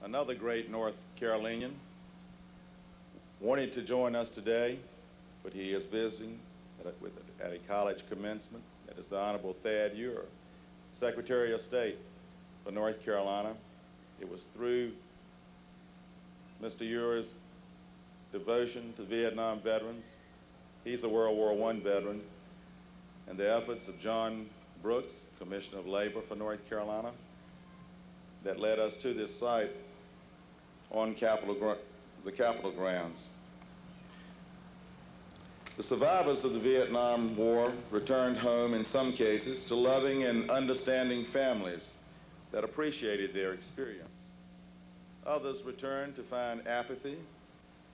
another great North Carolinian, wanted to join us today, but he is busy at a college commencement. That is the Honorable Thad Ure, Secretary of State for North Carolina. It was through Mr. Ure's devotion to Vietnam veterans, he's a World War I veteran, and the efforts of John Brooks, Commissioner of Labor for North Carolina, that led us to this site on the Capitol grounds. The survivors of the Vietnam War returned home in some cases to loving and understanding families that appreciated their experience. Others returned to find apathy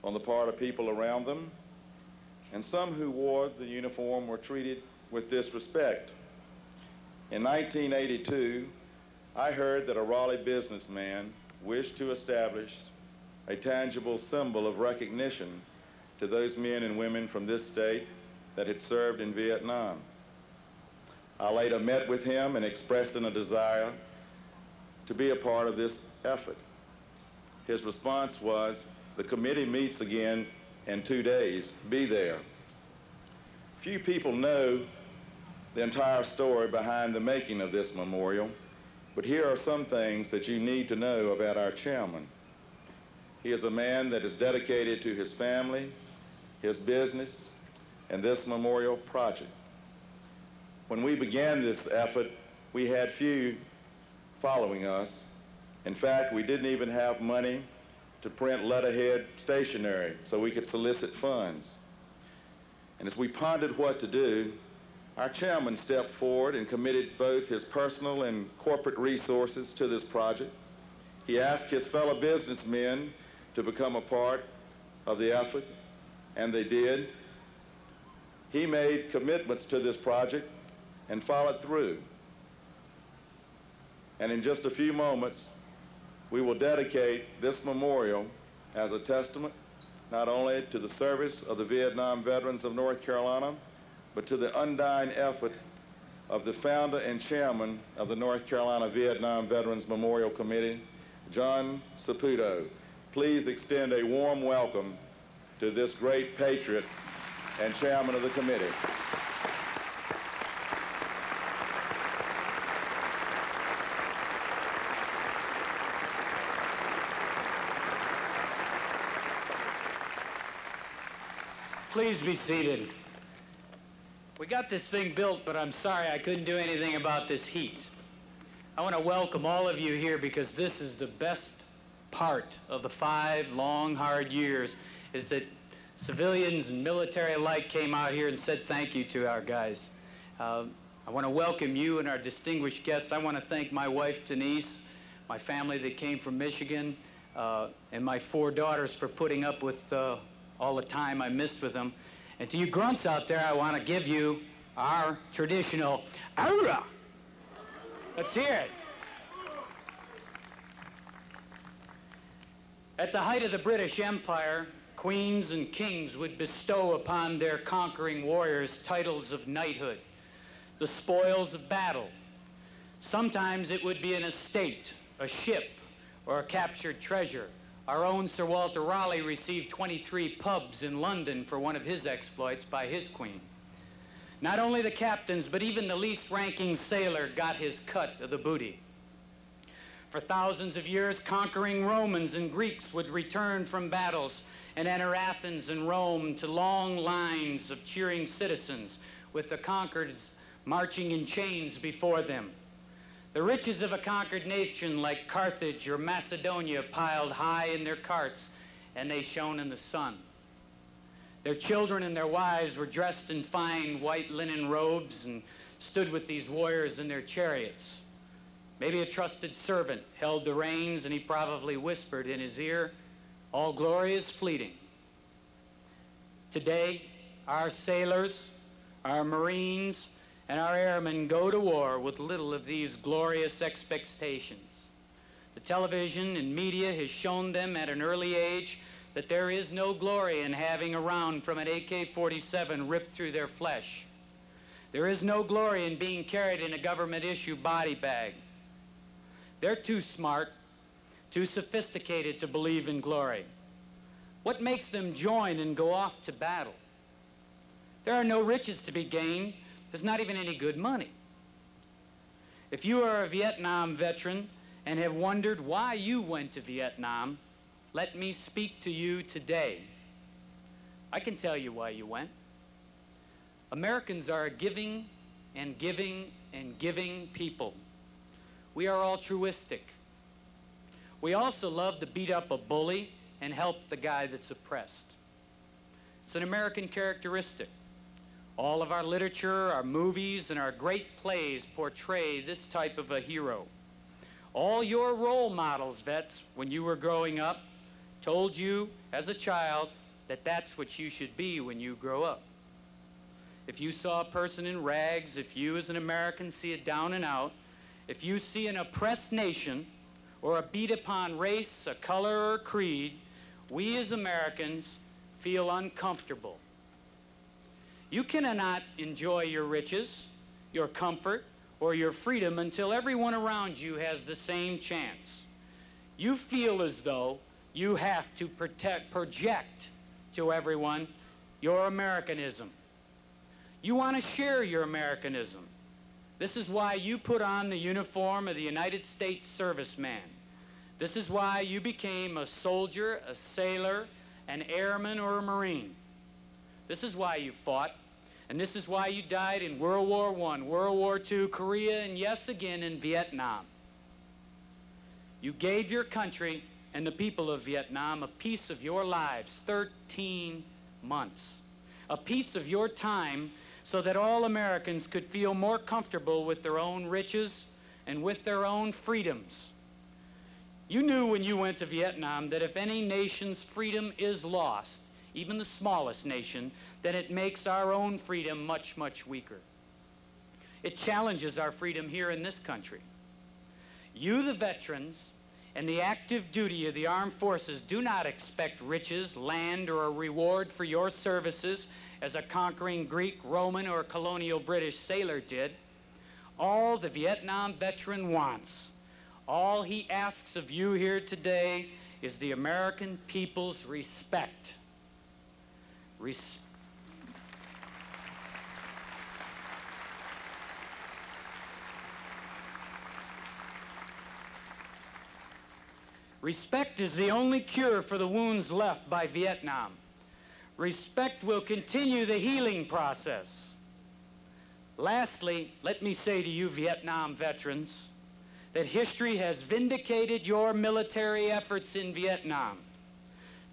on the part of people around them, and some who wore the uniform were treated with disrespect. In 1982, I heard that a Raleigh businessman wished to establish a tangible symbol of recognition to those men and women from this state that had served in Vietnam. I later met with him and expressed a desire to be a part of this effort. His response was, "The committee meets again in 2 days. Be there." Few people know the entire story behind the making of this memorial, but here are some things that you need to know about our chairman. He is a man that is dedicated to his family, his business, and this memorial project. When we began this effort, we had few following us. In fact, we didn't even have money to print letterhead stationery so we could solicit funds. And as we pondered what to do, our chairman stepped forward and committed both his personal and corporate resources to this project. He asked his fellow businessmen to become a part of the effort, and they did. He made commitments to this project and followed through. And in just a few moments, we will dedicate this memorial as a testament not only to the service of the Vietnam veterans of North Carolina, but to the undying effort of the founder and chairman of the North Carolina Vietnam Veterans Memorial Committee, John Saputo. Please extend a warm welcome to this great patriot and chairman of the committee. Please be seated. We got this thing built, but I'm sorry I couldn't do anything about this heat. I want to welcome all of you here because this is the best part of the 5 long, hard years, is that civilians and military alike came out here and said thank you to our guys. I want to welcome you and our distinguished guests. I want to thank my wife, Denise, my family that came from Michigan, and my 4 daughters for putting up with all the time I missed with them. And to you grunts out there, I want to give you our traditional aura. Let's hear it. At the height of the British Empire, queens and kings would bestow upon their conquering warriors titles of knighthood, the spoils of battle. Sometimes it would be an estate, a ship, or a captured treasure. Our own Sir Walter Raleigh received 23 pubs in London for one of his exploits by his queen. Not only the captains, but even the least ranking sailor got his cut of the booty. For thousands of years, conquering Romans and Greeks would return from battles and enter Athens and Rome to long lines of cheering citizens with the conquereds marching in chains before them. The riches of a conquered nation like Carthage or Macedonia piled high in their carts, and they shone in the sun. Their children and their wives were dressed in fine white linen robes and stood with these warriors in their chariots. Maybe a trusted servant held the reins, and he probably whispered in his ear, "All glory is fleeting." Today, our sailors, our Marines, and our airmen go to war with little of these glorious expectations. The television and media has shown them at an early age that there is no glory in having a round from an AK-47 ripped through their flesh. There is no glory in being carried in a government-issue body bag. They're too smart, too sophisticated to believe in glory. What makes them join and go off to battle? There are no riches to be gained. There's not even any good money. If you are a Vietnam veteran and have wondered why you went to Vietnam, let me speak to you today. I can tell you why you went. Americans are a giving and giving and giving people. We are altruistic. We also love to beat up a bully and help the guy that's oppressed. It's an American characteristic. All of our literature, our movies, and our great plays portray this type of a hero. All your role models, vets, when you were growing up, told you as a child that that's what you should be when you grow up. If you saw a person in rags, if you as an American see it down and out, if you see an oppressed nation or a beat upon race, a color, or a creed, we as Americans feel uncomfortable. You cannot enjoy your riches, your comfort, or your freedom until everyone around you has the same chance. You feel as though you have to project to everyone your Americanism. You want to share your Americanism. This is why you put on the uniform of the United States serviceman. This is why you became a soldier, a sailor, an airman, or a Marine. This is why you fought, and this is why you died in World War I, World War II, Korea, and yes, again in Vietnam. You gave your country and the people of Vietnam a piece of your lives, 13 months, a piece of your time so that all Americans could feel more comfortable with their own riches and with their own freedoms. You knew when you went to Vietnam that if any nation's freedom is lost, even the smallest nation, then it makes our own freedom much, much weaker. It challenges our freedom here in this country. You, the veterans, and the active duty of the armed forces do not expect riches, land, or a reward for your services as a conquering Greek, Roman, or colonial British sailor did. All the Vietnam veteran wants, all he asks of you here today is the American people's respect. Respect is the only cure for the wounds left by Vietnam. Respect will continue the healing process. Lastly, let me say to you Vietnam veterans that history has vindicated your military efforts in Vietnam.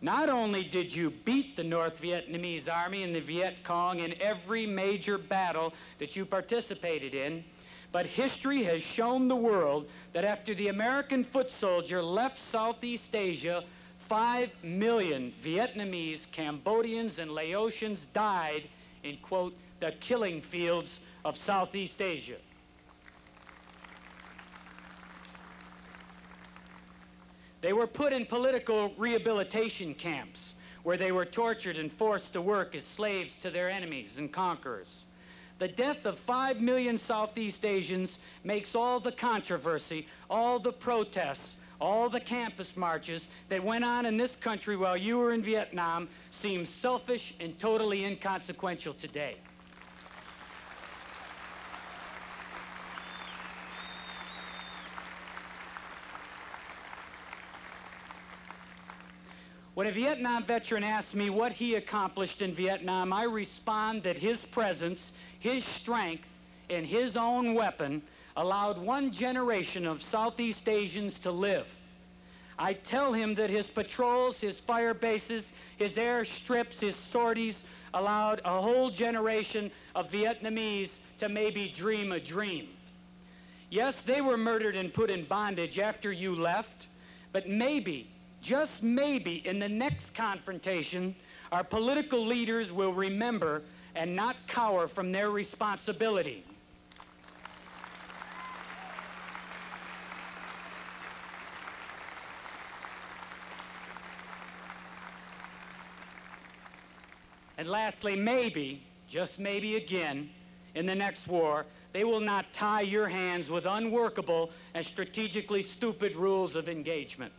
Not only did you beat the North Vietnamese Army and the Viet Cong in every major battle that you participated in, but history has shown the world that after the American foot soldier left Southeast Asia, 5 million Vietnamese, Cambodians, and Laotians died in, quote, the killing fields of Southeast Asia. They were put in political rehabilitation camps where they were tortured and forced to work as slaves to their enemies and conquerors. The death of 5 million Southeast Asians makes all the controversy, all the protests, all the campus marches that went on in this country while you were in Vietnam seem selfish and totally inconsequential today. When a Vietnam veteran asks me what he accomplished in Vietnam, I respond that his presence, his strength, and his own weapon allowed one generation of Southeast Asians to live. I tell him that his patrols, his fire bases, his airstrips, his sorties allowed a whole generation of Vietnamese to maybe dream a dream. Yes, they were murdered and put in bondage after you left, but maybe, just maybe, in the next confrontation, our political leaders will remember and not cower from their responsibility. And lastly, maybe, just maybe again, in the next war, They will not tie your hands with unworkable and strategically stupid rules of engagement.